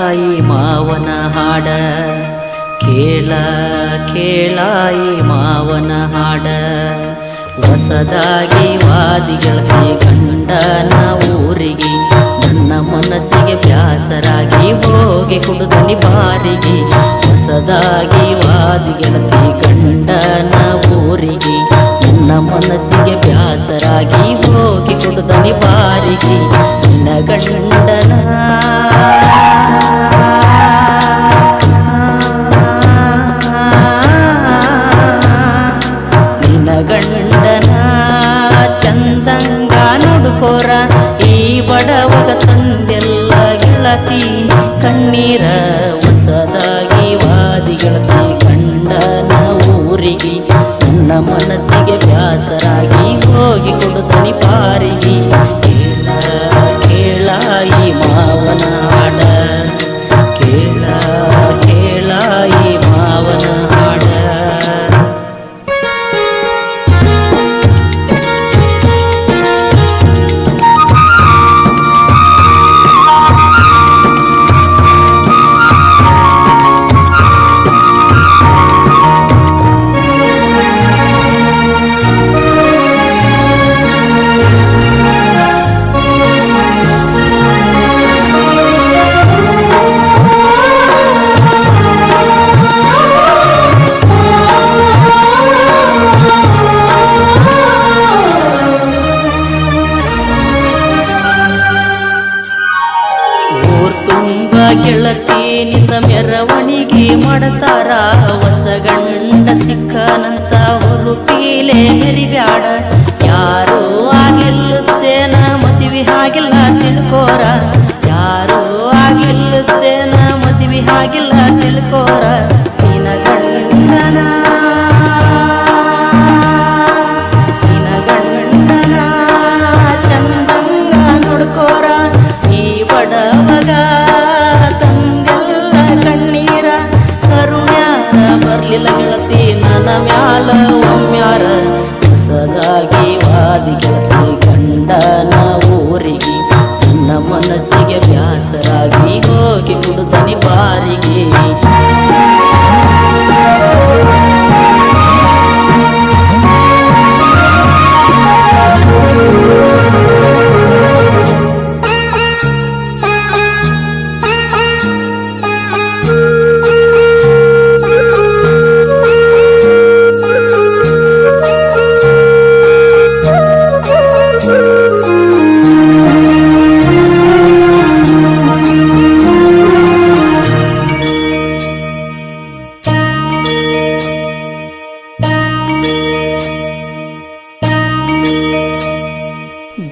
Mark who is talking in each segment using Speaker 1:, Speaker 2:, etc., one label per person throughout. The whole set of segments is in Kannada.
Speaker 1: ಈ ಮಾವನ ಹಾಡ ಕೇಳ ಕೇಳ ಈ ಮಾವನ ಹಾಡ ಹೊಸದಾಗಿ ವಾದಿಗಳತೆ ಗಂಡನ ಊರಿಗೆ ನನ್ನ ಮನಸ್ಸಿಗೆ ಬ್ಯಾಸರಾಗಿ ಹೋಗಿ ಕುಡುದನಿ ಬಾರಿಗೆ ಹೊಸದಾಗಿ ವಾದಿಗಳತೆ ಗಂಡನ ಊರಿಗೆ ನನ್ನ ಮನಸ್ಸಿಗೆ ಬ್ಯಾಸರಾಗಿ ಹೋಗಿ ಕುಡುದನಿ ಬಾರಿಗೆ ನಿನ್ನ ಗಂಡನ ಗಂಡನ ಚಂದಂಗ ನೋಡ್ಕೋರ ಈ ಬಡವಗ ತಂದೆಲ್ಲ ಗೆಳತಿ ಕಣ್ಣೀರ ಹೊಸದಾಗಿ ವಾದಿಗಳತಿ ಗಂಡನ ಊರಿಗೆ ನನ್ನ ಮನಸ್ಸಿಗೆ ಬ್ಯಾಸರಾಗಿ ಹೋಗಿ ಕೊಡುತ್ತನಿ ಪಾರಿಗೆ ಕೇಳ ಕೇಳ ಈ ಮಾವನ ಹಾಡ ಕೇಳ ಕೇಳ ಈ ಮಾವನ ಹಾಡ ಗೆಳತಿ ನಿಂದ ಮೆರವಣಿಗೆ ಮಾಡ್ತಾರ ಹೊಸ ಗಂಡ ಸಿಕ್ಕನಂತ ಹುರುಪೀಲೆ ಮೆರಿಬ್ಯಾಡ ಯಾರು ಆಗ್ಲಿಲ್ಲುತ್ತೇನ ಮದುವೆ ಆಗಿಲ್ಲ ತಿಳ್ಕೋರ ಯಾರು ಆಗ್ಲಿಲ್ಲುತ್ತೇನ ಮದುವೆ ಆಗಿಲ್ಲ ತಿಳ್ಕೋರ ನಿನ ಗಂಡನ ಚಂದಂಗ ನೋಡ್ಕೋರ ಈ ಬಡವಗ ಬರ್ಲಿಲ್ಲ ಗೆಳತಿ ನನ್ನ ಮ್ಯಾಲ ಒಮ್ಮ್ಯಾರ ಹೊಸದಾಗಿ ವಾದಿ ಗೆಳತಿ ಗಂಡನ ಊರಿಗೆ ನನ್ನ ಮನಸ್ಸಿಗೆ ಬ್ಯಾಸರಾಗಿ ಹೋಗಿ ಕುಡುತ್ತನಿ ಬಾರಿಗೆ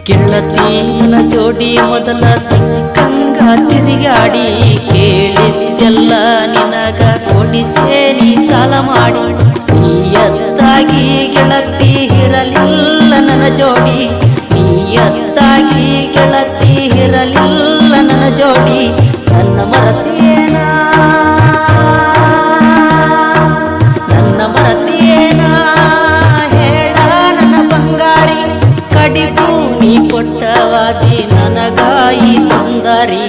Speaker 1: ಗೆಳತಿನ ಜೋಡಿ ಮೊದಲ ಸಿಕ್ಕಂಗ ತಿರುಗಾಡಿ ಕೇಳಿದ್ದೆಲ್ಲ ನಿನಗ ಕೊಡಿಸೇರಿ ಸಾಲ ಮಾಡಿ ನೀಯತ್ತಾಗಿ ಗೆಳತಿ ಇರಲಿಲ್ಲ ನನ್ನ ಜೋಡಿ ನೀಯತ್ತಾಗಿ ಗೆಳತಿ ಇರಲಿಲ್ಲ ನನ್ನ ಜೋಡಿ ನನ್ನ ಮರತಿಯೇನ ನನ್ನ ಮರತಿಯೇನ ಹೇಳ ನನ್ನ ಬಂಗಾರಿ ಕಡಿಗೂ ನೀ ಕೊಟ್ಟವಾದಿ ನನಗಾಯಿ ತಂದಾರಿ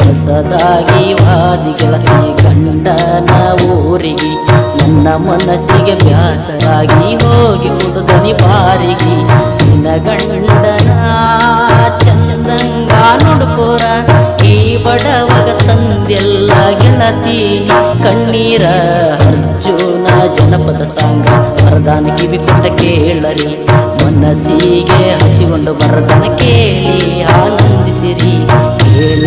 Speaker 1: ಹೊಸದಾಗಿ ವಾದಿ ಗೆಳತಿ ಗಂಡನ ಊರಿಗೆ ನನ್ನ ಮನಸ್ಸಿಗೆ ಬ್ಯಾಸರಾಗಿ ಹೋಗಿ ಕುಡುದನಿ ಬಾರಿಗೆ ನಿನ್ನ ಗಂಡನ ಚಂದಂಗ ನೋಡ್ಕೋರ ಈ ಬಡವಗ ತಂದೆಲ್ಲ ಗೆಳತಿ ಕಣ್ಣೀರ ಅರ್ಜುನ ಜನಪದ ಸಾಂಗ ವರದಾನ ಕಿವಿ ಕೊಟ್ಟ ಕೇಳರಿ ಮನಸ್ಸಿಗೆ ಹಚ್ಚಿಕೊಂಡು ಬರದಾನ ಕೇಳಿ ಆನಂದಿಸಿರಿ ಕೇಳ